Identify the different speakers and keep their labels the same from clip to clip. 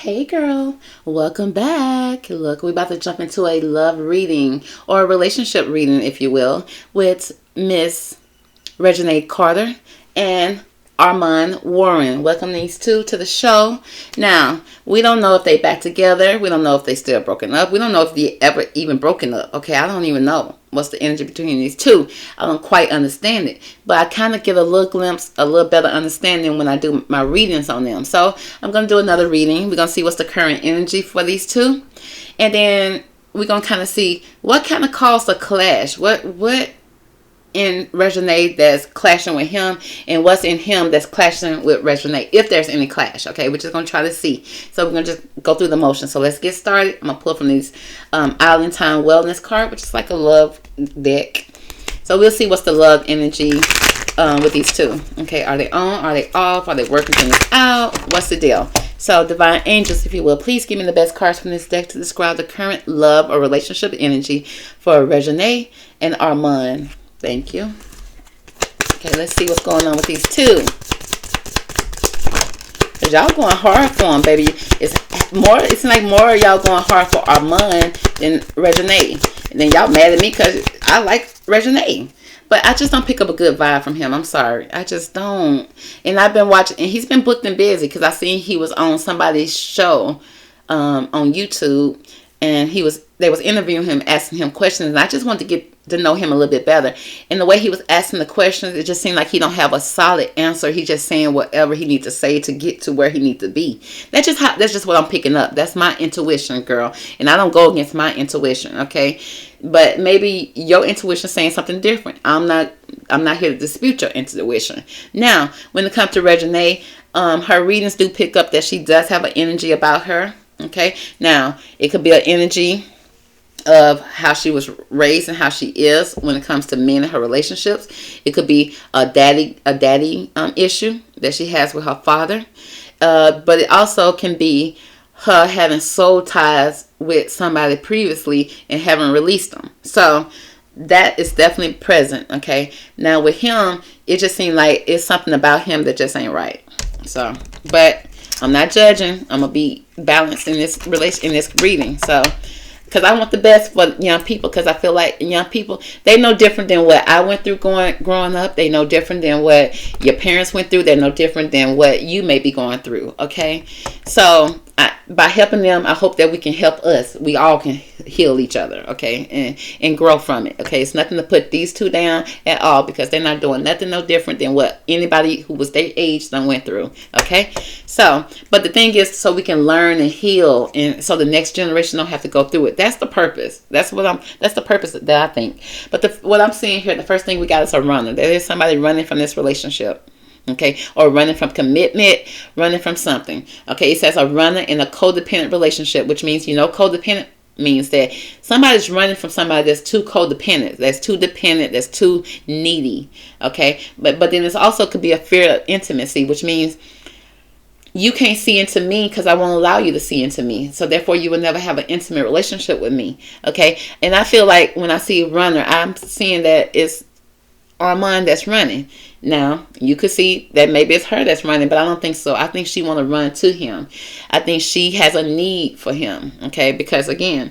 Speaker 1: Hey girl, welcome back. Look, we're about to jump into a love reading or a relationship reading, if you will, with Miss Reginae Carter and Armon Warren. Welcome these two to the show. Now, we don't know if they back together. We don't know if they still broken up. We don't know if they ever even broken up. Okay, I don't even know what's the energy between these two. I don't quite understand it. But I kind of get a little glimpse, a little better understanding when I do my readings on them. So I'm going to do another reading. We're going to see what's the current energy for these two. And then we're going to kind of see what kind of caused the clash. What in Reginae that's clashing with him, and what's in him that's clashing with Reginae, if there's any clash. Okay, we're just going to try to see. So we're going to just go through the motion. So let's get started. I'm going to pull from these Island Time Wellness card, which is like a love deck. So we'll see what's the love energy with these two. Okay, are they on? Are they off? Are they working things out? What's the deal? So divine angels, if you will, please give me the best cards from this deck to describe the current love or relationship energy for Reginae and Armon. Thank you. Okay, let's see what's going on with these two. Cause y'all going hard for them, baby. It's like more of y'all going hard for Armon than Reginae. And then y'all mad at me because I like Reginae. But I just don't pick up a good vibe from him. I'm sorry. I just don't. And I've been watching, and he's been booked and busy because I seen he was on somebody's show on YouTube. And they was interviewing him, asking him questions. And I just wanted to get to know him a little bit better. And the way he was asking the questions, it just seemed like he don't have a solid answer. He just saying whatever he needs to say to get to where he needs to be. That's just what I'm picking up. That's my intuition, girl. And I don't go against my intuition, okay? But maybe your intuition saying something different. I'm not here to dispute your intuition. Now, when it comes to Reginae, her readings do pick up that she does have an energy about her. Okay, now it could be an energy of how she was raised and how she is when it comes to men and her relationships. It could be a daddy issue that she has with her father, but it also can be her having soul ties with somebody previously and haven't released them. So that is definitely present. Okay, now with him, it just seemed like it's something about him that just ain't right. So, but I'm not judging. I'm gonna be balanced in this reading. So, because I want the best for young people. Because I feel like young people, they know different than what I went through growing up. They know different than what your parents went through. They're no different than what you may be going through. Okay, so by helping them, I hope that we can help us. We all can heal each other, okay, and grow from it, okay. It's nothing to put these two down at all because they're not doing nothing no different than what anybody who was their age done went through, okay. So, but the thing is, so we can learn and heal, and so the next generation don't have to go through it. That's the purpose. That's the purpose that I think. But what I'm seeing here, the first thing we got is a runner. There is somebody running from this relationship. Okay, or running from commitment, running from something. Okay, it says a runner in a codependent relationship, which means, codependent means that somebody's running from somebody that's too codependent, that's too dependent, that's too needy. Okay, but then it also could be a fear of intimacy, which means you can't see into me because I won't allow you to see into me. So therefore, you will never have an intimate relationship with me. Okay, and I feel like when I see a runner, I'm seeing that it's Armon that's running. Now, you could see that maybe it's her that's running, but I don't think so. I think she want to run to him. I think she has a need for him, okay? Because, again,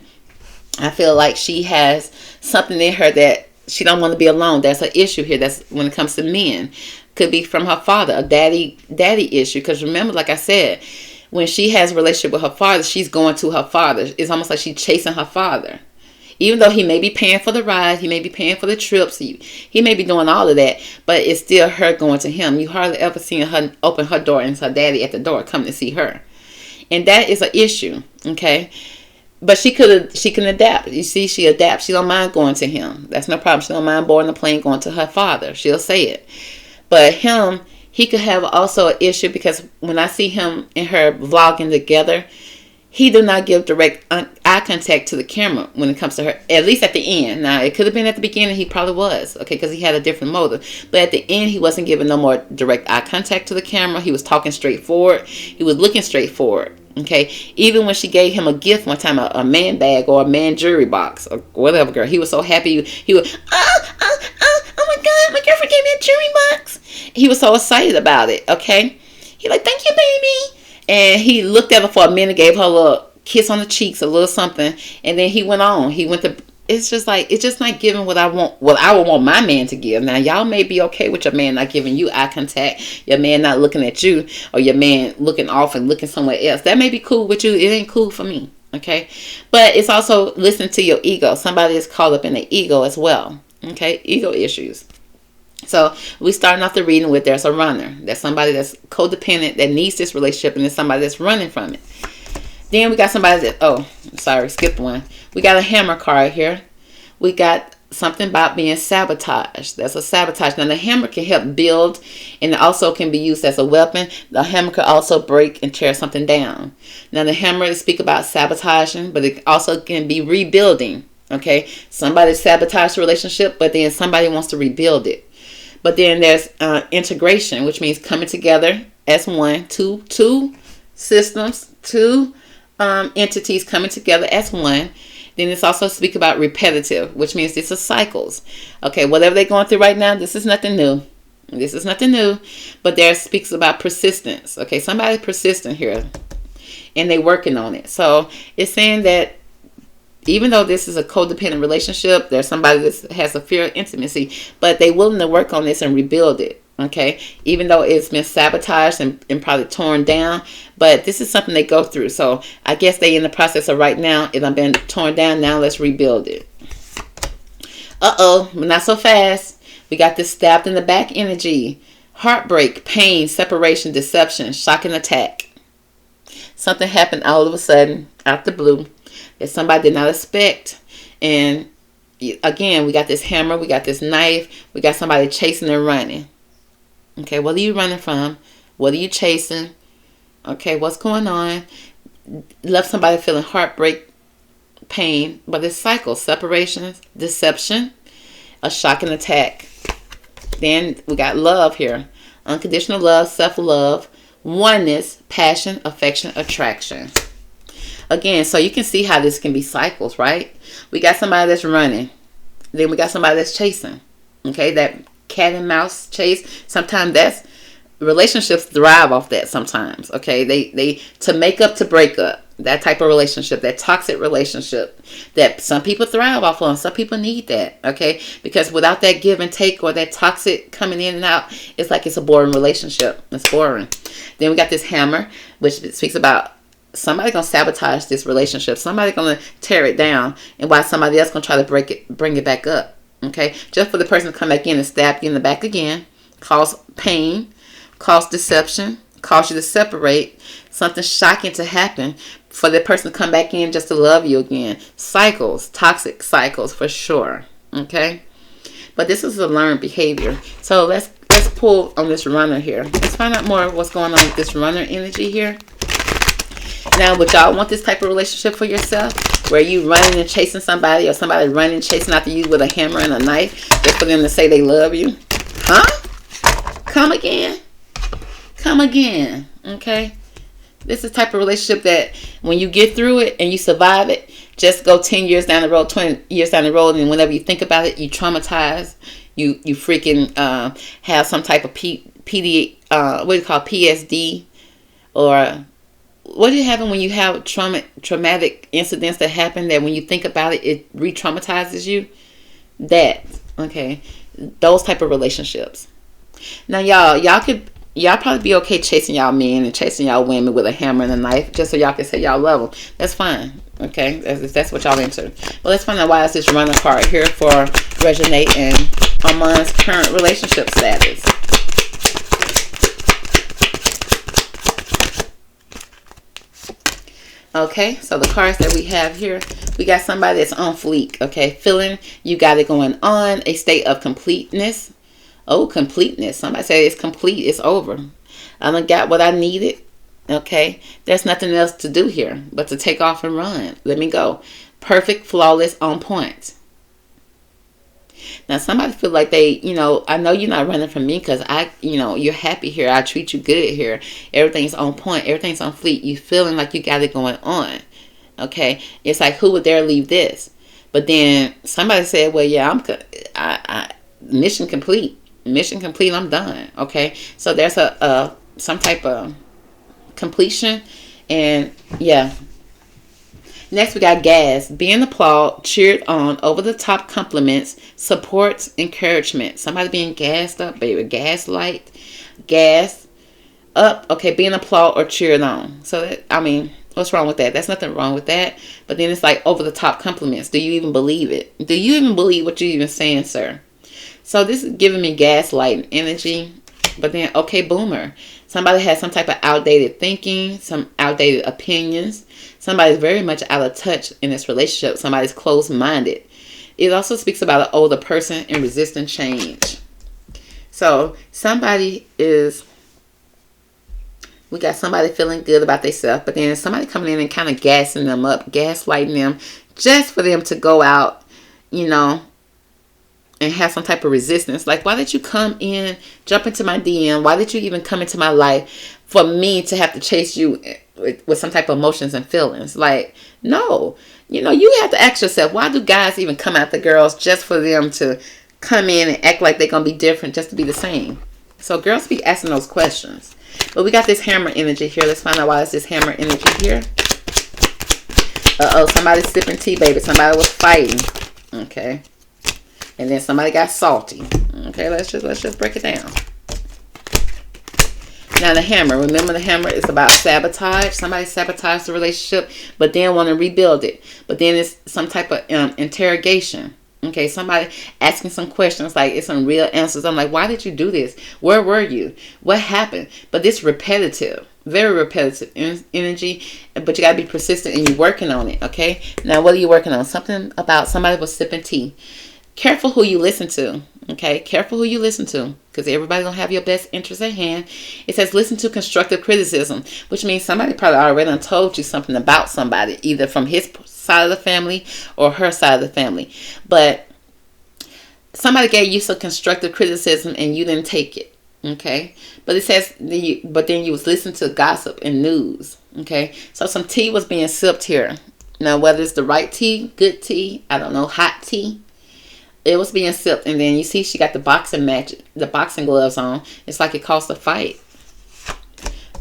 Speaker 1: I feel like she has something in her that she don't want to be alone. That's an issue here. That's when it comes to men. Could be from her father, a daddy issue. Because remember, like I said, when she has a relationship with her father, she's going to her father. It's almost like she's chasing her father. Even though he may be paying for the ride, he may be paying for the trips, he may be doing all of that, but it's still her going to him. You hardly ever see her open her door and it's her daddy at the door coming to see her. And that is an issue, okay? But she can adapt. You see, she adapts. She don't mind going to him. That's no problem. She don't mind boarding the plane going to her father. She'll say it. But him, he could have also an issue because when I see him and her vlogging together, he do not give direct eye contact to the camera when it comes to her, at least at the end. Now, it could have been at the beginning. He probably was, okay, because he had a different motive. But at the end, he wasn't giving no more direct eye contact to the camera. He was talking straight forward. He was looking straight forward, okay? Even when she gave him a gift one time, a man bag or a man jewelry box or whatever, girl, he was so happy. He was, oh my God, my girlfriend gave me a jewelry box. He was so excited about it, okay? He like, thank you, baby. And he looked at her for a minute, gave her a little kiss on the cheeks, a little something, and then he went on. He went to. It's just not giving what I want, what I would want my man to give. Now, y'all may be okay with your man not giving you eye contact, your man not looking at you, or your man looking off and looking somewhere else. That may be cool with you. It ain't cool for me. Okay, but it's also listening to your ego. Somebody is caught up in the ego as well. Okay, ego issues. So we starting off the reading with there's a runner. There's somebody that's codependent that needs this relationship, and there's somebody that's running from it. Then we got somebody that, skipped one. We got a hammer card here. We got something about being sabotaged. That's a sabotage. Now the hammer can help build, and it also can be used as a weapon. The hammer could also break and tear something down. Now the hammer speak about sabotaging, but it also can be rebuilding. Okay, somebody sabotaged the relationship, but then somebody wants to rebuild it. But then there's integration, which means coming together as one, two systems, two entities coming together as one. Then it's also speak about repetitive, which means this is cycles. Okay, whatever they're going through right now, this is nothing new. This is nothing new, but there speaks about persistence. Okay, somebody's persistent here, and they're working on it. So it's saying that even though this is a codependent relationship, there's somebody that has a fear of intimacy, but they're willing to work on this and rebuild it. Okay, even though it's been sabotaged and probably torn down, but this is something they go through. So I guess they in the process of right now, it done been torn down. Now let's rebuild it. But not so fast. We got this stabbed in the back energy. Heartbreak, pain, separation, deception, shock and attack. Something happened all of a sudden, out the blue, that somebody did not expect. And again, we got this hammer, we got this knife, we got somebody chasing and running. Okay, what are you running from? What are you chasing? Okay, what's going on? Left somebody feeling heartbreak, pain, but it's cycles, separation, deception, a shock and attack. Then we got love here. Unconditional love, self-love, oneness, passion, affection, attraction. Again, so you can see how this can be cycles, right? We got somebody that's running. Then we got somebody that's chasing. Okay, that cat and mouse chase. Sometimes that's relationships thrive off that sometimes. Okay, they to make up to break up. That type of relationship, that toxic relationship that some people thrive off on. Some people need that. Okay, because without that give and take or that toxic coming in and out, it's like it's a boring relationship. It's boring. Then we got this hammer, which speaks about somebody gonna sabotage this relationship. Somebody gonna tear it down, and while somebody else gonna try to bring it back up. Okay, just for the person to come back in and stab you in the back again, cause pain, cause deception, cause you to separate, something shocking to happen, for the person to come back in just to love you again. Cycles, toxic cycles for sure. Okay, but this is a learned behavior. So let's pull on this runner here. Let's find out more of what's going on with this runner energy here. Now, would y'all want this type of relationship for yourself, where you running and chasing somebody, or somebody running chasing after you with a hammer and a knife just for them to say they love you? Huh? Come again? Come again. Okay? This is the type of relationship that when you get through it and you survive it, just go 10 years down the road, 20 years down the road, and whenever you think about it, you traumatize. You freaking have some type of PSD, or what do you have when you have traumatic incidents that happen that when you think about it, it re-traumatizes you? That, okay, those type of relationships. Now, y'all probably be okay chasing y'all men and chasing y'all women with a hammer and a knife just so y'all can say y'all love them. That's fine, okay, that's what y'all into. But let's find out why is this runner card here for Reginae and Armon's current relationship status. Okay, so the cards that we have here, we got somebody that's on fleek, okay, feeling you got it going on, a state of completeness. Oh, completeness. Somebody say it's complete, it's over. I done got what I needed, okay. There's nothing else to do here but to take off and run. Let me go. Perfect, flawless, on point. Now, somebody feel like they, I know you're not running from me because you're happy here. I treat you good here. Everything's on point. Everything's on fleek. You feeling like you got it going on. Okay. It's like, who would dare leave this? But then somebody said, well, yeah, I mission complete. Mission complete. I'm done. Okay. So there's some type of completion. And yeah. Next, we got gas. Being applauded, cheered on, over the top compliments, supports, encouragement. Somebody being gassed up, baby. Gaslight, gas up. Okay, being applauded or cheered on. So, what's wrong with that? There's nothing wrong with that. But then it's like over the top compliments. Do you even believe it? Do you even believe what you're even saying, sir? So this is giving me gaslighting energy. But then, okay, boomer. Somebody has some type of outdated thinking, some outdated opinions. Somebody's very much out of touch in this relationship. Somebody's closed-minded. It also speaks about an older person and resisting change. So we got somebody feeling good about themselves, but then somebody coming in and kind of gassing them up, gaslighting them, just for them to go out, and have some type of resistance. Like, why did you come in, jump into my DM? Why did you even come into my life for me to have to chase you with some type of emotions and feelings? Like, no. You have to ask yourself, why do guys even come after girls just for them to come in and act like they're going to be different just to be the same? So girls be asking those questions. But we got this hammer energy here. Let's find out why it's this hammer energy here. Somebody's sipping tea, baby. Somebody was fighting. Okay. And then somebody got salty. Okay, let's just break it down. Now the hammer. Remember, the hammer is about sabotage. Somebody sabotaged the relationship, but then want to rebuild it. But then it's some type of interrogation. Okay, somebody asking some questions, like it's some real answers. I'm like, why did you do this? Where were you? What happened? But this repetitive, very repetitive energy. But you got to be persistent and you're working on it. Okay, now what are you working on? Something about somebody was sipping tea. Careful who you listen to. Okay, careful who you listen to, because everybody don't have your best interest at hand. It says listen to constructive criticism, which means somebody probably already told you something about somebody, either from his side of the family or her side of the family. But somebody gave you some constructive criticism and you didn't take it. Okay, but it says but then you was listening to gossip and news. Okay, so some tea was being sipped here. Now, whether it's the right tea, good tea, I don't know, hot tea, it was being sipped. And then you see she got the boxing gloves on. It's like it caused a fight.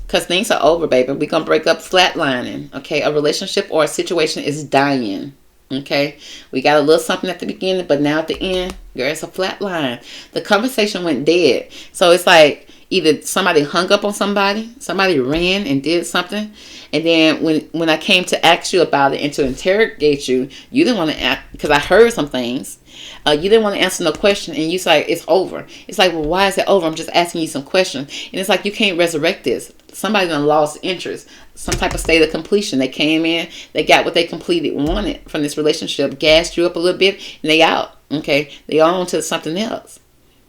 Speaker 1: Because things are over, baby. We're going to break up, flatlining. Okay, a relationship or a situation is dying. Okay, we got a little something at the beginning, but now at the end, girl, it's a flat line. The conversation went dead. So it's like either somebody hung up on somebody ran and did something, and then when I came to ask you about it and to interrogate you, you didn't want to ask, because I heard some things. You didn't want to answer no question, and you say it's over. It's like, well, why is it over? I'm just asking you some questions, and it's like you can't resurrect this. Somebody done lost interest, some type of state of completion. They came in, they got what they wanted from this relationship, gassed you up a little bit, and they out. Okay, they on to something else.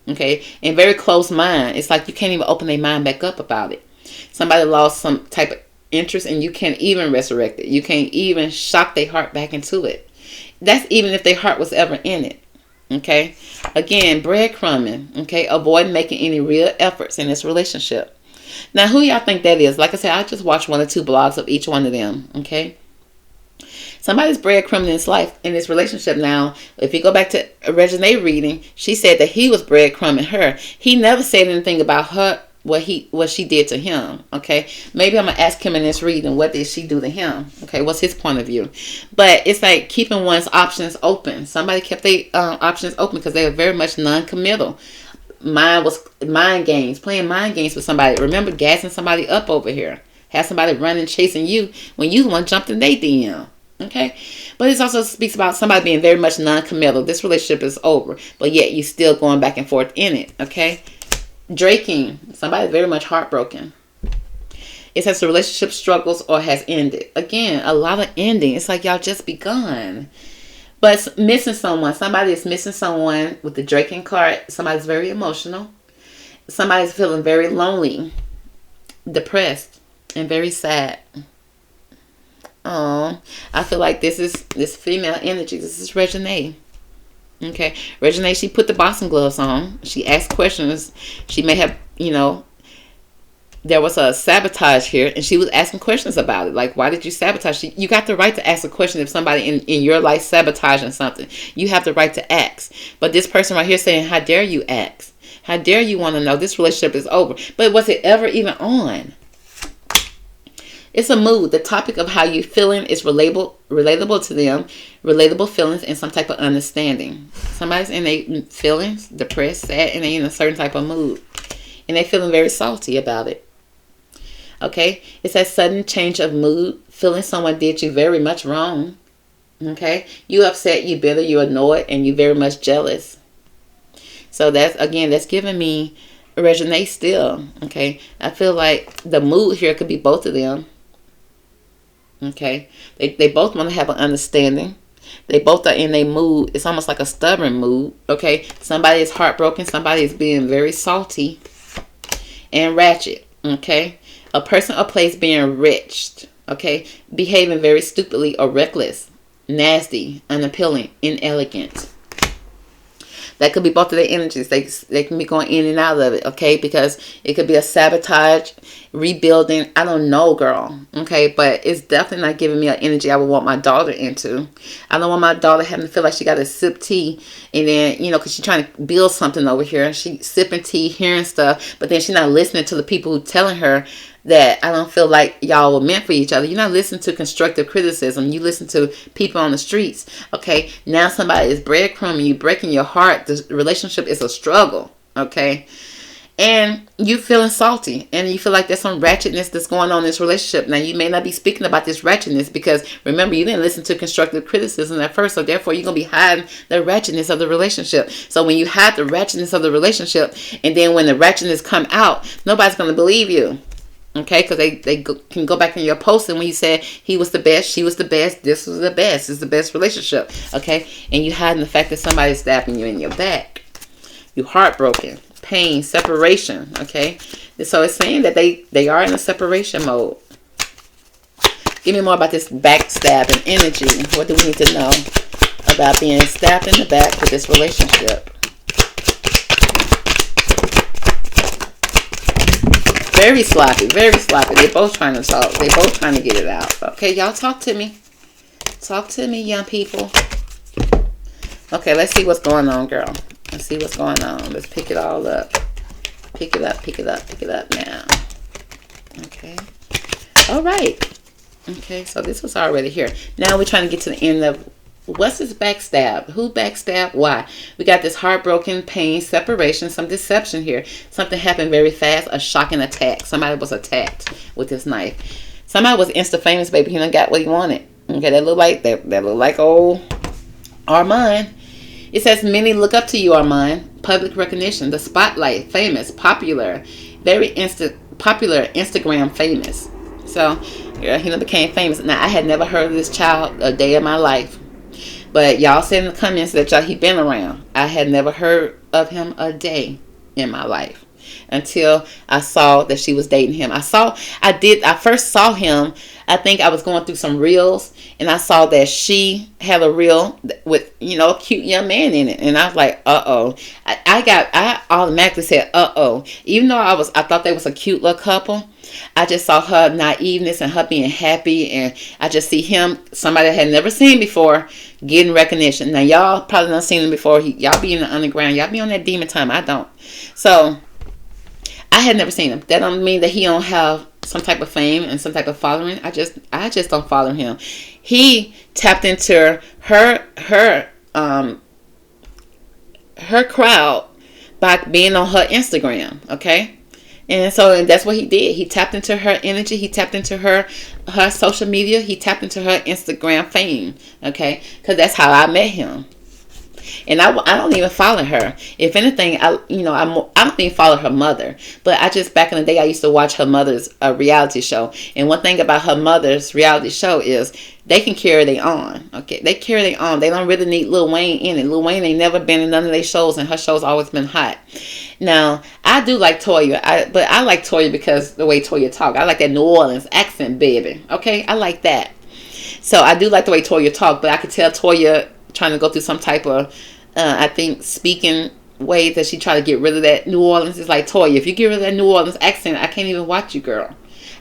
Speaker 1: Okay, and very close mind. It's like you can't even open their mind back up about it. Somebody lost some type of interest, and you can't even resurrect it. You can't even shock their heart back into it. That's even if their heart was ever in it. Okay, again, breadcrumbing. Okay, avoid making any real efforts in this relationship. Now, who y'all think that is? Like I said, I just watched 1 or 2 blogs of each one of them. Okay, somebody's breadcrumbing his life in this relationship. Now, if you go back to Reginae reading, she said that he was breadcrumbing her. He never said anything about her, what she did to him. Okay, maybe I'm gonna ask him in this reading, what did she do to him? Okay, what's his point of view? But it's like keeping one's options open. Somebody kept their options open because they were very much non-committal. Mine was mind games, playing mind games with somebody. Remember, gassing somebody up over here. Have somebody running, chasing you when you the one jumped in their DM. Okay, but it also speaks about somebody being very much non-committal. This relationship is over, but yet you still going back and forth in it. Okay, draking. Somebody very much heartbroken. It says the relationship struggles or has ended. Again, a lot of ending. It's like y'all just begun. But missing someone. Somebody is missing someone with the draking card. Somebody's very emotional. Somebody's feeling very lonely, depressed, and very sad. Oh, I feel like this is this female energy. This is Reginae. Okay, Reginae, she put the boxing gloves on. She asked questions. She may have, there was a sabotage here, and she was asking questions about it. Like, why did you sabotage? You got the right to ask a question if somebody in your life sabotaging something. You have the right to ask. But this person right here saying, how dare you ask? How dare you want to know? This relationship is over. But was it ever even on? It's a mood. The topic of how you feeling is relatable to them, relatable feelings, and some type of understanding. Somebody's in their feelings, depressed, sad, and they in a certain type of mood, and they feeling very salty about it. Okay, it's that sudden change of mood, feeling someone did you very much wrong. Okay, you upset, you bitter, you annoyed, and you very much jealous. So that's giving me Reginae still. Okay, I feel like the mood here could be both of them. Okay, they both want to have an understanding. They both are in a mood. It's almost like a stubborn mood. Okay, somebody is heartbroken. Somebody is being very salty and ratchet. Okay, a person or place being wretched. Okay, behaving very stupidly or reckless, nasty, unappealing, inelegant. That could be both of their energies. They can be going in and out of it, okay? Because it could be a sabotage, rebuilding. I don't know, girl, okay? But it's definitely not giving me an energy I would want my daughter into. I don't want my daughter having to feel like she got to sip tea. And then, because she's trying to build something over here. She sipping tea, hearing stuff. But then she's not listening to the people who telling her that I don't feel like y'all were meant for each other. You're not listening to constructive criticism. You listen to people on the streets. Okay, now somebody is breadcrumbing you, breaking your heart. The relationship is a struggle. Okay, and you feeling salty, and you feel like there's some ratchetness that's going on in this relationship. Now you may not be speaking about this ratchetness because remember you didn't listen to constructive criticism at first, so therefore you're gonna be hiding the ratchetness of the relationship. So when you hide the ratchetness of the relationship, and then when the ratchetness come out, nobody's gonna believe you. Okay, because they can go back in your post and when you said he was the best, she was the best, this was the best, it's the best relationship. Okay, and you hiding the fact that somebody's stabbing you in your back. You heartbroken, pain, separation. Okay, so it's saying that they are in a separation mode. Give me more about this backstabbing energy. What do we need to know about being stabbed in the back with this relationship? Very sloppy, very sloppy. They both trying to talk. They both trying to get it out. Okay, y'all talk to me. Talk to me, young people. Okay, let's see what's going on, girl. Let's see what's going on. Let's pick it all up. Pick it up, pick it up, pick it up now. Okay. All right. Okay, so this was already here. Now we're trying to get to the end of what's this backstab? Who backstabbed? Why? We got this heartbroken, pain, separation, some deception here. Something happened very fast. A shocking attack. Somebody was attacked with this knife. Somebody was insta famous, baby. He done got what he wanted. Okay, that look like old Armon. It says many look up to you, Armon. Public recognition, the spotlight, famous, popular, very popular, Instagram famous. So, yeah, he became famous. Now I had never heard of this child a day of my life. But y'all said in the comments that he been around. I had never heard of him a day in my life until I saw that she was dating him. I first saw him. I think I was going through some reels and I saw that she had a reel with, a cute young man in it. And I was like, uh-oh. I automatically said, uh-oh. Even though I thought they was a cute little couple, I just saw her naiveness and her being happy. And I just see him, somebody I had never seen before, getting recognition. Now, y'all probably not seen him before. Y'all be in the underground. Y'all be on that demon time. I don't. So, I had never seen him. That don't mean that he don't have some type of fame and some type of following. I just don't follow him. He tapped into her crowd by being on her Instagram, okay? And that's what he did. He tapped into her energy. He tapped into her social media. He tapped into her Instagram fame, okay? Because that's how I met him. And I don't even follow her. If anything, I don't even follow her mother. But back in the day, I used to watch her mother's reality show. And one thing about her mother's reality show is they can carry their own. Okay, they carry their own. They don't really need Lil Wayne in it. Lil Wayne ain't never been in none of their shows, and her show's always been hot. Now, I do like Toya, but I like Toya because the way Toya talk. I like that New Orleans accent, baby. Okay, I like that. So I do like the way Toya talk, but I could tell Toya trying to go through some type of, I think, speaking way that she try to get rid of that New Orleans. It's like, Toya, if you get rid of that New Orleans accent, I can't even watch you, girl.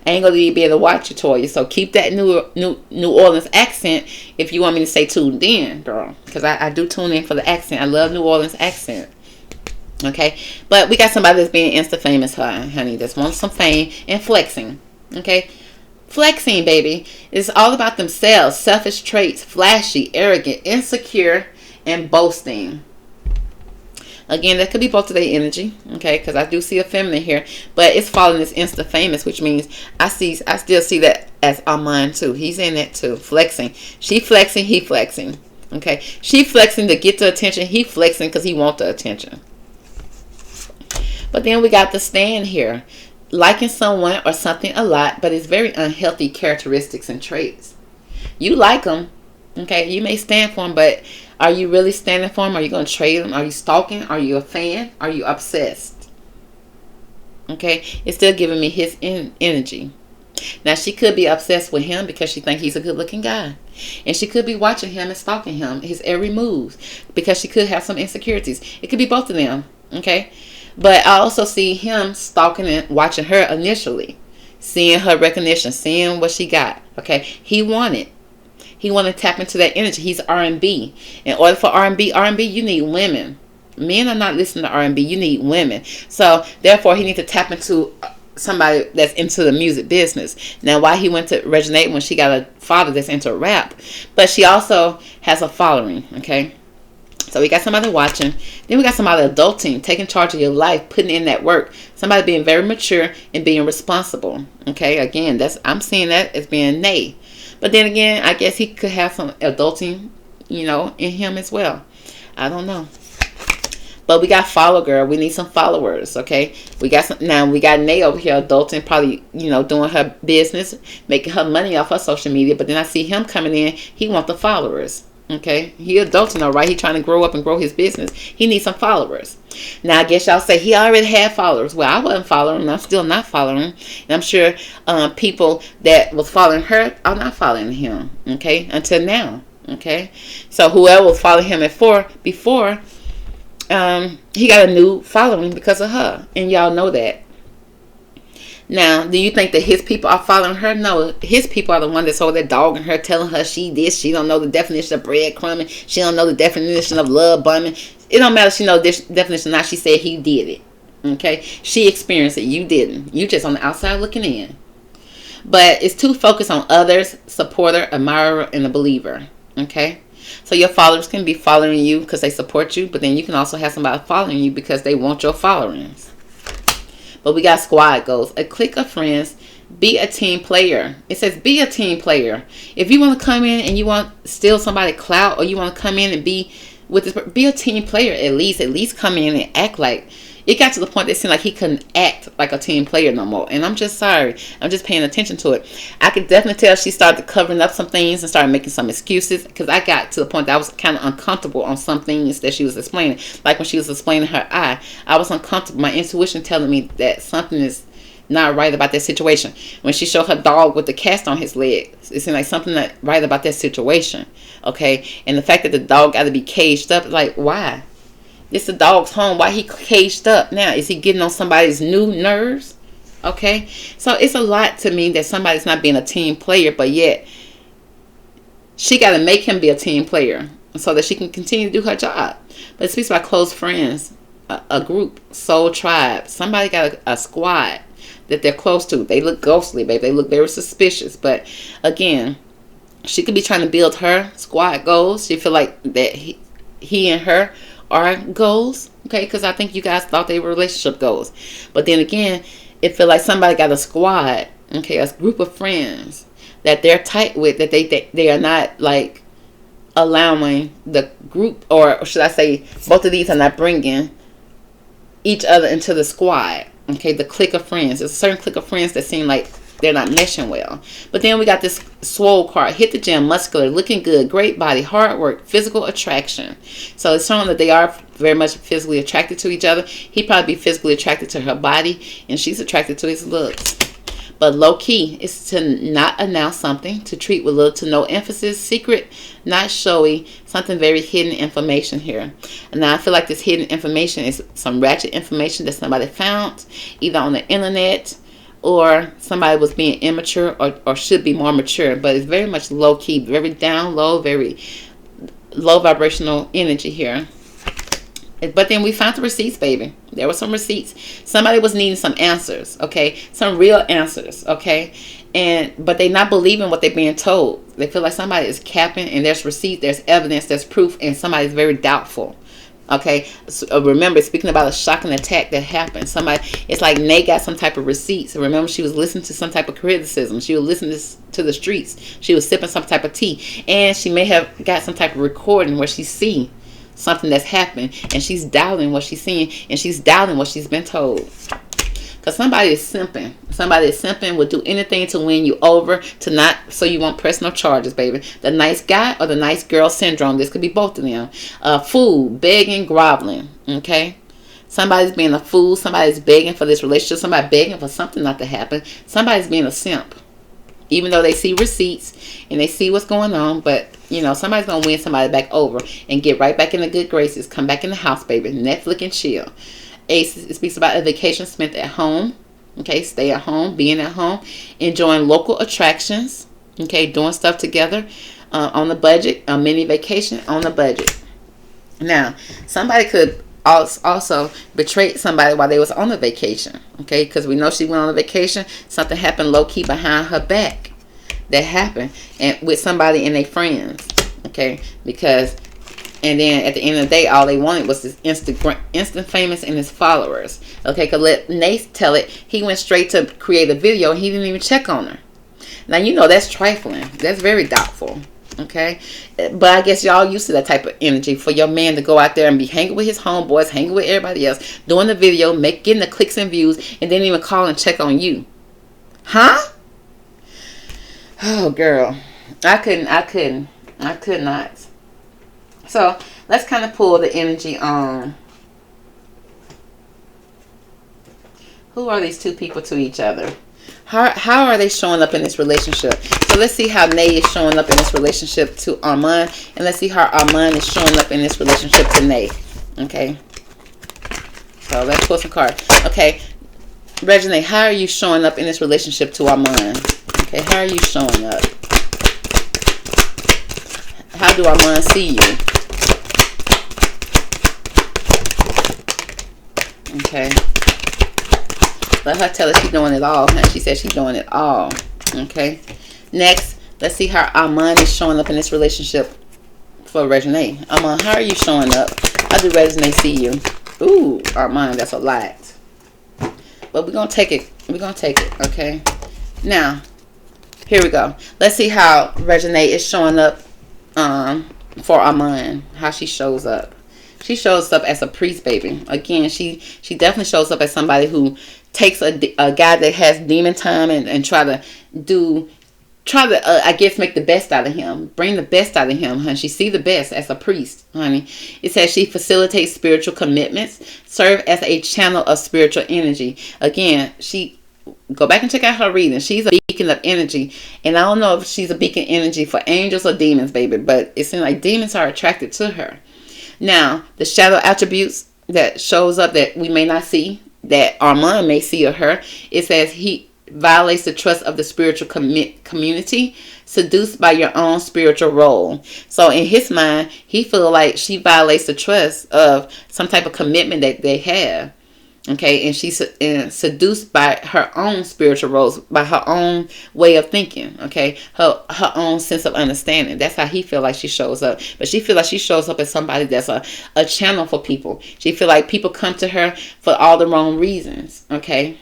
Speaker 1: I ain't gonna be able to watch you, Toya. So keep that New Orleans accent if you want me to stay tuned in, girl. Because I do tune in for the accent. I love New Orleans accent. Okay, but we got somebody that's being insta famous, honey. That's wants some fame and flexing. Okay, Flexing, baby, is all about themselves, selfish traits, flashy, arrogant, insecure, and boasting. Again, that could be both of their energy, okay? Because I do see a feminine here, but it's following this insta famous, which means I still see that as Armon too. He's in that too, flexing. She flexing, he flexing, okay? She flexing to get the attention. He flexing because he wants the attention. But then we got the stand here, liking someone or something a lot, but it's very unhealthy characteristics and traits. You like them, okay? You may stand for them, but are you really standing for him? Are you going to trade him? Are you stalking? Are you a fan? Are you obsessed? Okay, it's still giving me his energy. Now, she could be obsessed with him because she thinks he's a good-looking guy. And she could be watching him and stalking him, his every move, because she could have some insecurities. It could be both of them, okay? But I also see him stalking and watching her initially, seeing her recognition, seeing what she got, okay? He wanted to tap into that energy. He's R&B. In order for R&B, you need women. Men are not listening to R&B. You need women. So, therefore, he needs to tap into somebody that's into the music business. Now, why he went to Reginae when she got a father that's into rap. But she also has a following, okay? So, we got somebody watching. Then we got somebody adulting, taking charge of your life, putting in that work. Somebody being very mature and being responsible, okay? Again, I'm seeing that as being Nay. But then again, I guess he could have some adulting, in him as well. I don't know. But we got follow girl. We need some followers, okay? We got Nay over here adulting, probably, doing her business, making her money off her social media. But then I see him coming in. He wants the followers, okay? He adulting, all right? He trying to grow up and grow his business. He needs some followers. Now, I guess y'all say he already had followers. Well, I wasn't following him. I'm still not following him. And I'm sure people that was following her are not following him, okay? Until now, okay? So whoever was following him before, he got a new following because of her. And y'all know that. Now, do you think that his people are following her? No, his people are the one that's over there dogging her, telling her she don't know the definition of breadcrumbing. She don't know the definition of love bombing. It don't matter if she know this definition or not. She said he did it. Okay? She experienced it. You didn't. You just on the outside looking in. But it's too focused on others, supporter, admirer, and a believer. Okay? So your followers can be following you because they support you. But then you can also have somebody following you because they want your followings. But we got squad goals. A clique of friends. Be a team player. It says be a team player. If you want to come in and you want to steal somebody clout, or you want to come in and be a team player at least. At least come in and act like. It got to the point that it seemed like he couldn't act like a team player no more. And I'm just sorry. I'm just paying attention to it. I could definitely tell she started covering up some things and started making some excuses. Because I got to the point that I was kind of uncomfortable on some things that she was explaining. Like when she was explaining her eye. I was uncomfortable. My intuition telling me that something is not right about that situation. When she showed her dog with the cast on his leg, it seemed like something not right about that situation. Okay? And the fact that the dog got to be caged up, like, why? It's the dog's home. Why he caged up now? Is he getting on somebody's new nerves? Okay? So it's a lot to me that somebody's not being a team player, but yet she got to make him be a team player so that she can continue to do her job. But it speaks about close friends, a group, soul tribe. Somebody got a squad that they're close to. They look ghostly, baby. They look very suspicious. But again, she could be trying to build her squad goals. She feel like that he and her are goals, okay? Because I think you guys thought they were relationship goals. But then again, it feel like somebody got a squad, okay, a group of friends that they're tight with, that they are not like allowing the group, or should I say, both of these are not bringing each other into the squad, okay? The clique of friends. There's a certain clique of friends that seem like they're not meshing well. But then we got this swole card. Hit the gym, muscular, looking good, great body, hard work, physical attraction. So it's showing that they are very much physically attracted to each other. He'd probably be physically attracted to her body, and she's attracted to his looks. But low key is to not announce something, to treat with little to no emphasis, secret, not showy, something very hidden information here. And now I feel like this hidden information is some ratchet information that somebody found, either on the internet, or somebody was being immature, or should be more mature. But it's very much low key, very down low, very low vibrational energy here. But then we found the receipts, baby. There were some receipts. Somebody was needing some answers, okay? Some real answers, okay? But they not believing what they're being told. They feel like somebody is capping, and there's receipt, there's evidence, there's proof, and somebody's very doubtful. Okay, so remember, speaking about a shocking attack that happened. It's like Nate got some type of receipts. Remember, she was listening to some type of criticism. She was listening to the streets. She was sipping some type of tea, and she may have got some type of recording where she see something that's happened, and she's doubting what she's seeing, and she's doubting what she's been told. Because somebody is simping. Somebody is simping, will do anything to win you over, so you won't press no charges, baby. The nice guy or the nice girl syndrome. This could be both of them. Fool, begging, groveling. Okay? Somebody's being a fool. Somebody's begging for this relationship. Somebody begging for something not to happen. Somebody's being a simp. Even though they see receipts and they see what's going on. But, somebody's going to win somebody back over and get right back in the good graces. Come back in the house, baby. Netflix and chill. Ace, it speaks about a vacation spent at home. Okay, stay at home, being at home, enjoying local attractions. Okay, doing stuff together on the budget, a mini vacation on the budget. Now, somebody could also betray somebody while they was on the vacation. Okay, because we know she went on a vacation. Something happened low key behind her back. That happened and with somebody and their friends. Okay, and then at the end of the day, all they wanted was this instant famous and his followers. Okay, because let Nate tell it, he went straight to create a video and he didn't even check on her. Now, that's trifling. That's very doubtful. Okay, but I guess y'all used to that type of energy for your man to go out there and be hanging with his homeboys, hanging with everybody else, doing the video, getting the clicks and views, and didn't even call and check on you. Huh? Oh, girl. I could not. So let's kind of pull the energy on who are these two people to each other. How are they showing up in this relationship? So let's see how Nay is showing up in this relationship to Armon, and let's see how Armon is showing up in this relationship to Nay. Okay. So let's pull some cards. Okay, Reginae, how are you showing up in this relationship to Armon? Okay, how are you showing up? How do Armon see you? Okay. Let her tell us she's doing it all. Huh? She said she's doing it all. Okay. Next, let's see how Armon is showing up in this relationship for Reginae. Armon, how are you showing up? How do Reginae see you? Ooh, Armon, that's a lot. But we're going to take it. We're going to take it. Okay. Now, here we go. Let's see how Reginae is showing up for Armon. How she shows up. She shows up as a priest, baby. Again, she definitely shows up as somebody who takes a guy that has demon time and try to I guess make the best out of him, bring the best out of him, honey. She see the best as a priest, honey. It says she facilitates spiritual commitments, serve as a channel of spiritual energy. Again, go back and check out her reading. She's a beacon of energy, and I don't know if she's a beacon energy for angels or demons, baby, but it seems like demons are attracted to her. Now, the shadow attributes that shows up that we may not see, that Armon may see of her, it says he violates the trust of the spiritual community, seduced by your own spiritual role. So in his mind, he feels like she violates the trust of some type of commitment that they have. Okay, and she's seduced by her own spiritual roles, by her own way of thinking. Okay, her own sense of understanding. That's how he feel like she shows up. But she feel like she shows up as somebody that's a channel for people. She feel like people come to her for all the wrong reasons. Okay.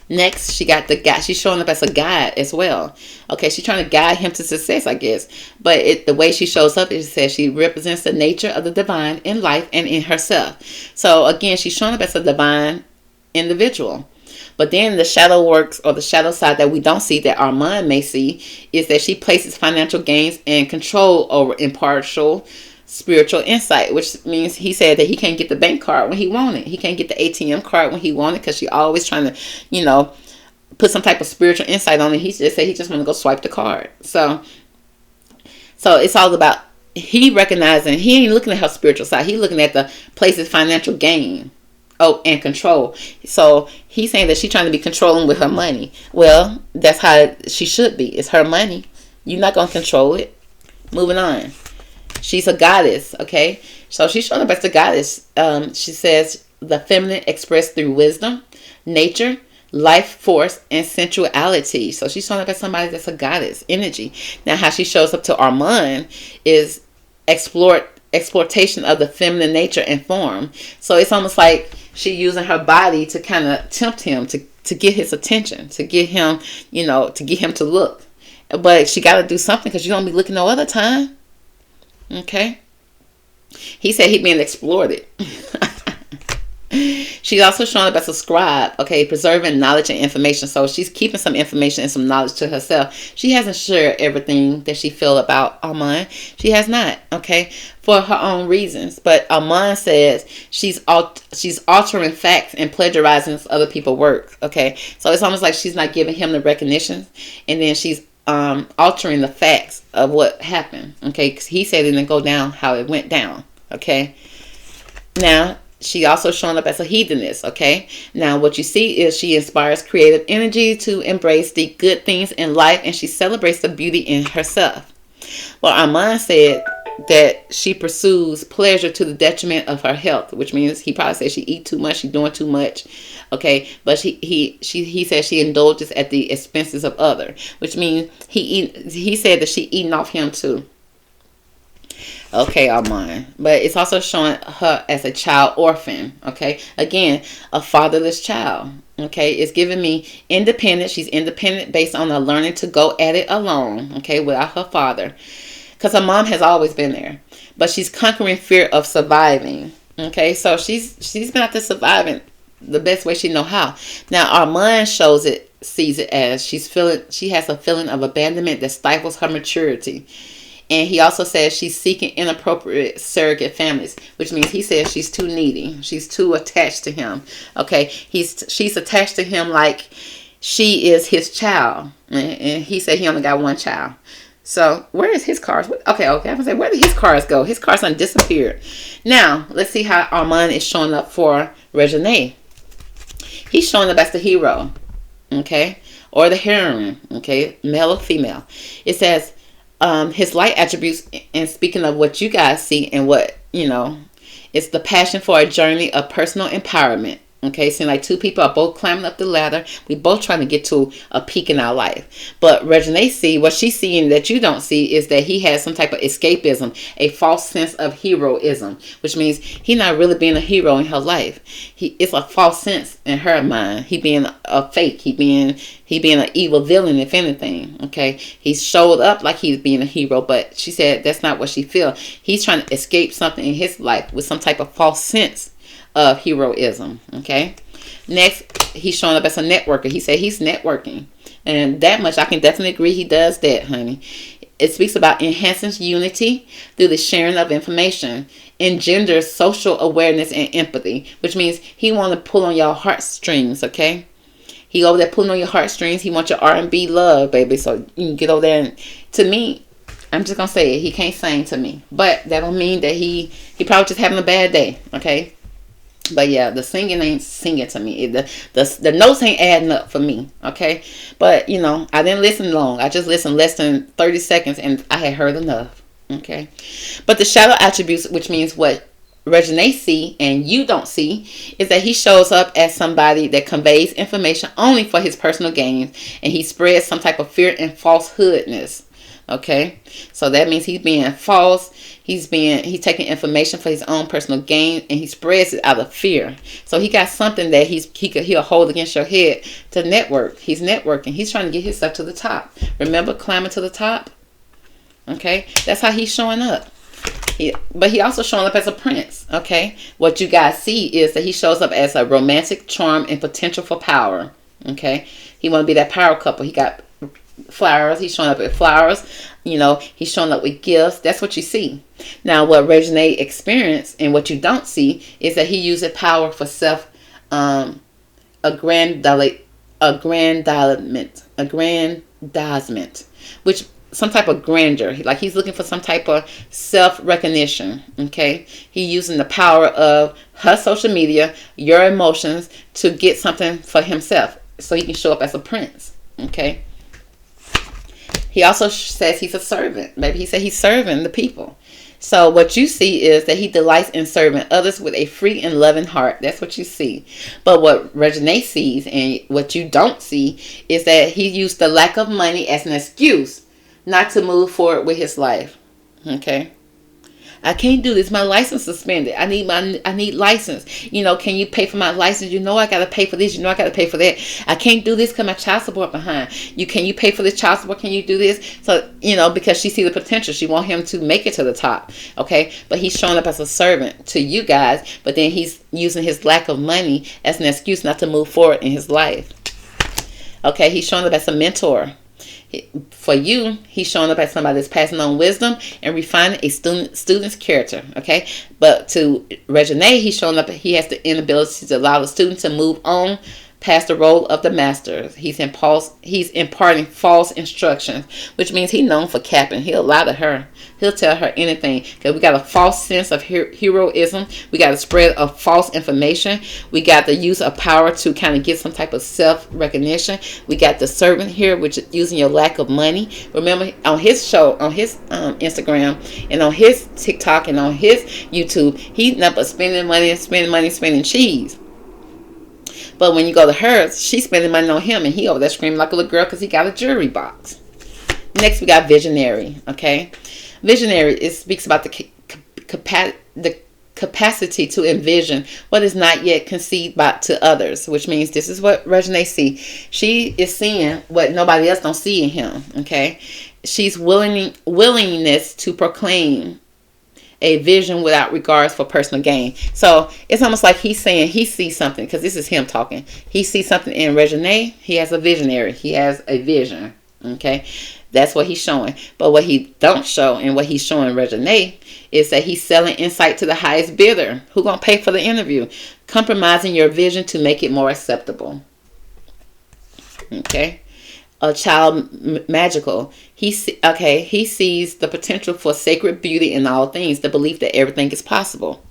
Speaker 1: Next, she got the guy. She's showing up as a guide as well. Okay, she's trying to guide him to success, I guess. But the way she shows up, it says she represents the nature of the divine in life and in herself. So again, she's showing up as a divine individual. But then the shadow works, or the shadow side that we don't see, that Armon may see, is that she places financial gains and control over impartial spiritual insight, which means he said that he can't get the bank card when he wanted. He can't get the ATM card when he wanted, because she always trying to, put some type of spiritual insight on it. He just said he just want to go swipe the card. So it's all about he recognizing, he ain't looking at her spiritual side. He looking at the place's financial gain. Oh, and control. So he's saying that she's trying to be controlling with her money. Well, that's how she should be. It's her money. You're not going to control it. Moving on. She's a goddess, okay? So she's showing up as the goddess. She says the feminine expressed through wisdom, nature, life force, and sensuality. So she's showing up as somebody that's a goddess energy. Now, how she shows up to Armon is exploitation of the feminine nature and form. So it's almost like she using her body to kind of tempt him to get his attention, to get him, to get him to look. But she got to do something because you don't be looking no other time. Okay. He said he being exploited. She's also showing up as a scribe, okay, preserving knowledge and information. So she's keeping some information and some knowledge to herself. She hasn't shared everything that she feel about Armon. She has not, okay, for her own reasons. But Armon says she's altering facts and plagiarizing other people's work, okay. So it's almost like she's not giving him the recognition, and then she's altering the facts of what happened, okay, because he said it didn't go down how it went down, okay. Now, she also showing up as a hedonist, okay? Now, what you see is she inspires creative energy to embrace the good things in life, and she celebrates the beauty in herself. Well, Armon said that she pursues pleasure to the detriment of her health, which means he probably said she eat too much, she's doing too much, okay? But he said she indulges at the expenses of others, which means he said that she eating off him too. Okay, Armon. But it's also showing her as a child orphan. Okay. Again, a fatherless child. Okay. It's giving me independent. She's independent based on her learning to go at it alone. Okay. Without her father. Because her mom has always been there. But she's conquering fear of surviving. Okay. So she's been out there surviving the best way she know how. Now, Armon sees it as she has a feeling of abandonment that stifles her maturity. And he also says she's seeking inappropriate surrogate families, which means he says she's too needy. She's too attached to him. Okay, she's attached to him like she is his child. And he said he only got one child. So where is his cars? Okay. I'm gonna say, where did his cars go? His cars done disappeared. Now let's see how Armon is showing up for Reginae. He's showing up as the hero, okay, or the heroine, okay, male or female. It says. His light attributes, and speaking of what you guys see and what, it's the passion for a journey of personal empowerment. Okay, seem like two people are both climbing up the ladder. We both trying to get to a peak in our life. But Reginae what she's seeing that you don't see is that he has some type of escapism, a false sense of heroism, which means he's not really being a hero in her life. It's a false sense in her mind. He being a fake. He being an evil villain, if anything. Okay, he showed up like he's being a hero, but she said that's not what she feels. He's trying to escape something in his life with some type of false sense of heroism. Okay, next he's showing up as a networker. He said he's networking, and that much I can definitely agree he does that, honey. It speaks about enhancing unity through the sharing of information, engenders social awareness and empathy, which means he want to pull on your heartstrings. Okay, he over there pulling on your heartstrings. He wants your R&B love, baby, so you can get over there. And to me, I'm just gonna say it, he can't sing to me, but that don't mean that he probably just having a bad day. Okay, but yeah, the singing ain't singing to me. The notes ain't adding up for me. Okay, but I didn't listen long. I just listened less than 30 seconds, and I had heard enough. Okay, but the shadow attributes, which means what Reginae see and you don't see, is that he shows up as somebody that conveys information only for his personal gain, and he spreads some type of fear and falsehoodness. Okay, so that means he's being false. He's taking information for his own personal gain, and he spreads it out of fear. So he got something that he'll hold against your head to network. He's networking. He's trying to get himself to the top. Remember climbing to the top? Okay, that's how he's showing up. But he also showing up as a prince. Okay, what you guys see is that he shows up as a romantic charm and potential for power. Okay, he want to be that power couple. He got flowers. He's showing up with flowers. He's showing up with gifts. That's what you see. Now, what Reginae experienced and what you don't see is that he uses power for self aggrandizement, which some type of grandeur. Like he's looking for some type of self-recognition. Okay, he using the power of her social media, your emotions, to get something for himself, so he can show up as a prince. Okay. He also says he's a servant. Maybe he said he's serving the people. So what you see is that he delights in serving others with a free and loving heart. That's what you see. But what Reginae sees and what you don't see is that he used the lack of money as an excuse not to move forward with his life. Okay. I can't do this. My license suspended. I need license. Can you pay for my license? I gotta pay for this. I gotta pay for that. I can't do this because my child support behind. Can you pay for this child support? Can you do this? So, because she see the potential. She want him to make it to the top. Okay. But he's showing up as a servant to you guys. But then he's using his lack of money as an excuse not to move forward in his life. Okay. He's showing up as a mentor. For you, he's showing up as somebody that's passing on wisdom and refining a student's character. Okay, but to Reginae, he's showing up. He has the inability to allow the student to move on past the role of the master. He's imparting false instructions, which means he's known for capping. He'll lie to her. He'll tell her anything because we got a false sense of heroism. We got a spread of false information. We got the use of power to kind of get some type of self-recognition. We got the servant here, which is using your lack of money. Remember, on his show, on his Instagram, and on his TikTok, and on his YouTube, he's not but spending cheese. But when you go to hers, she's spending money on him, and he over there screaming like a little girl because he got a jewelry box. Next, we got visionary. Okay, visionary, it speaks about the capacity to envision what is not yet conceived by to others, which means this is what Reginae see. She is seeing what nobody else don't see in him. Okay, she's willingness to proclaim a vision without regards for personal gain. So it's almost like he's saying he sees something, because this is him talking. He sees something in Reginae. He has a visionary. He has a vision. Okay, that's what he's showing. But what he don't show, and what he's showing Reginae, is that he's selling insight to the highest bidder. Who gonna pay for the interview? Compromising your vision to make it more acceptable. Okay. A child magical. He sees the potential for sacred beauty in all things, the belief that everything is possible.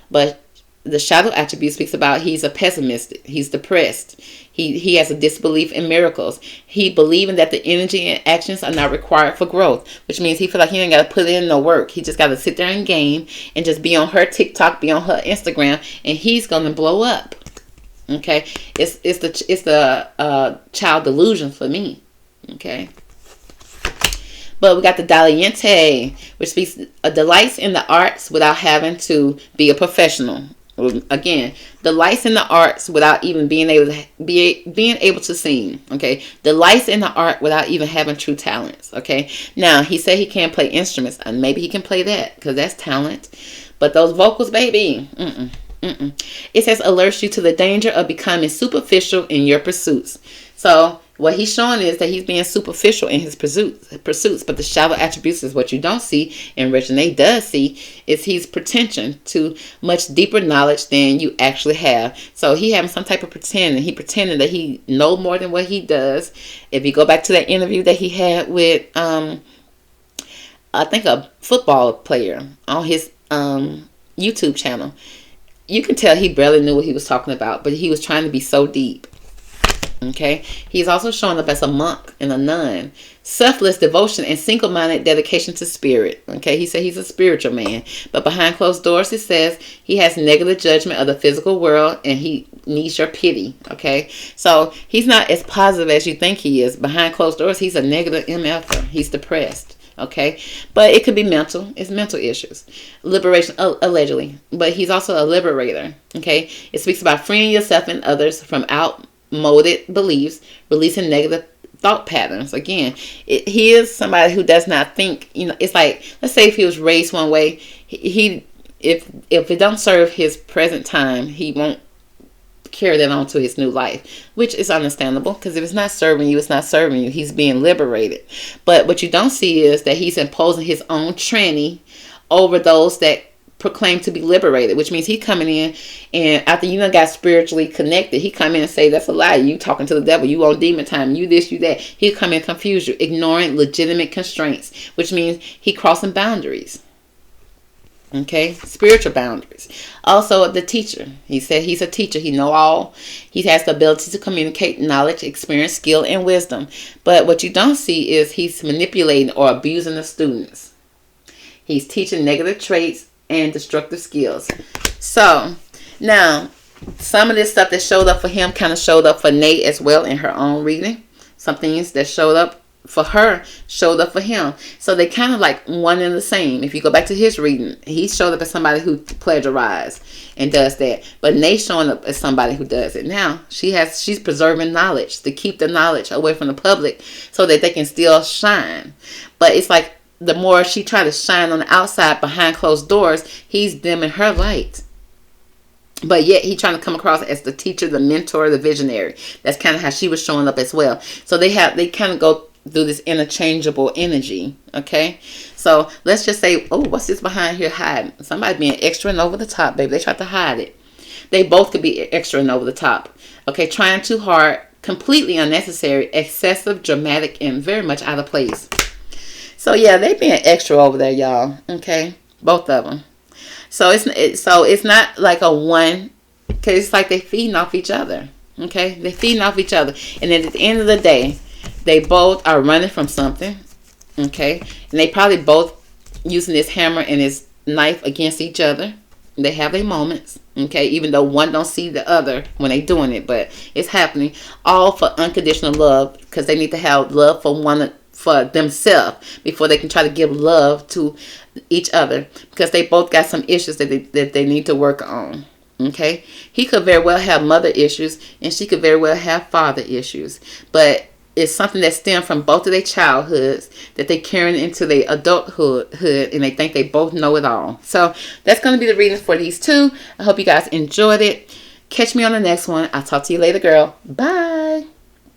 Speaker 1: But the shadow attribute speaks about he's a pessimist. He's depressed. He has a disbelief in miracles. He believing that the energy and actions are not required for growth, which means he feel like he ain't got to put in no work. He just got to sit there and game and just be on her TikTok, be on her Instagram, and he's gonna blow up. Okay, it's the child delusion for me. Okay, but we got the Daliente, which speaks delights in the arts without having to be a professional. Again, delights in the arts without even being able to sing. Okay, delights in the art without even having true talents. Okay, now he said he can't play instruments, and maybe he can play that because that's talent. But those vocals, baby. It says alerts you to the danger of becoming superficial in your pursuits. So what he's showing is that he's being superficial in his pursuits. But the shadow attributes is what you don't see, and Reginae does see, is he's pretension to much deeper knowledge than you actually have. So he having some type of pretending. He pretending that he know more than what he does. If you go back to that interview that he had with I think a football player on his YouTube channel, you can tell he barely knew what he was talking about, but he was trying to be so deep. Okay, he's also showing up as a monk and a nun. Selfless devotion and single-minded dedication to spirit. Okay, he said he's a spiritual man, but behind closed doors it says he has negative judgment of the physical world and he needs your pity. Okay, so he's not as positive as you think he is. Behind closed doors, he's a negative MFer. He's depressed. Okay, but it could be mental. It's mental issues. Liberation, allegedly, but he's also a liberator. Okay, it speaks about freeing yourself and others from outmoded beliefs, releasing negative thought patterns. Again, he is somebody who does not think. It's like, let's say if he was raised one way, if it don't serve his present time, he won't carry that on to his new life, which is understandable, because if it's not serving you, it's not serving you. He's being liberated. But what you don't see is that he's imposing his own tranny over those that proclaim to be liberated, which means he coming in, and after you done got spiritually connected, he come in and say, that's a lie, you talking to the devil, you on demon time, you this, you that. He'll come in and confuse you, ignoring legitimate constraints, which means he crossing boundaries. Okay, spiritual boundaries. Also, the teacher. He said he's a teacher. He know all. He has the ability to communicate knowledge, experience, skill, and wisdom. But what you don't see is he's manipulating or abusing the students. He's teaching negative traits and destructive skills. So, now, some of this stuff that showed up for him kind of showed up for Nate as well in her own reading. Some things that showed up for her showed up for him. So they kind of like one and the same. If you go back to his reading, he showed up as somebody who plagiarized and does that. But Nate's showing up as somebody who does it. Now, she's preserving knowledge to keep the knowledge away from the public so that they can still shine. But it's like the more she tries to shine on the outside behind closed doors, he's dimming her light. But yet he trying to come across as the teacher, the mentor, the visionary. That's kind of how she was showing up as well. So they kind of go through this interchangeable energy. Okay, so let's just say, oh, what's this behind here hiding? Somebody being extra and over the top, baby. They tried to hide it. They both could be extra and over the top. Okay, trying too hard, completely unnecessary, excessive, dramatic, and very much out of place. So yeah, they being extra over there, y'all. Okay, both of them. So it's not like a one, because it's like they feeding off each other. Okay, they feeding off each other, and then at the end of the day, they both are running from something. Okay, and they probably both using this hammer and this knife against each other. They have their moments. Okay, even though one don't see the other when they doing it, but it's happening. All for unconditional love, because they need to have love for themselves before they can try to give love to each other, because they both got some issues that they need to work on. Okay, he could very well have mother issues and she could very well have father issues, but it's something that stemmed from both of their childhoods that they carrying into their adulthood, and they think they both know it all. So that's going to be the reading for these two. I hope you guys enjoyed it. Catch me on the next one. I'll talk to you later, girl. Bye.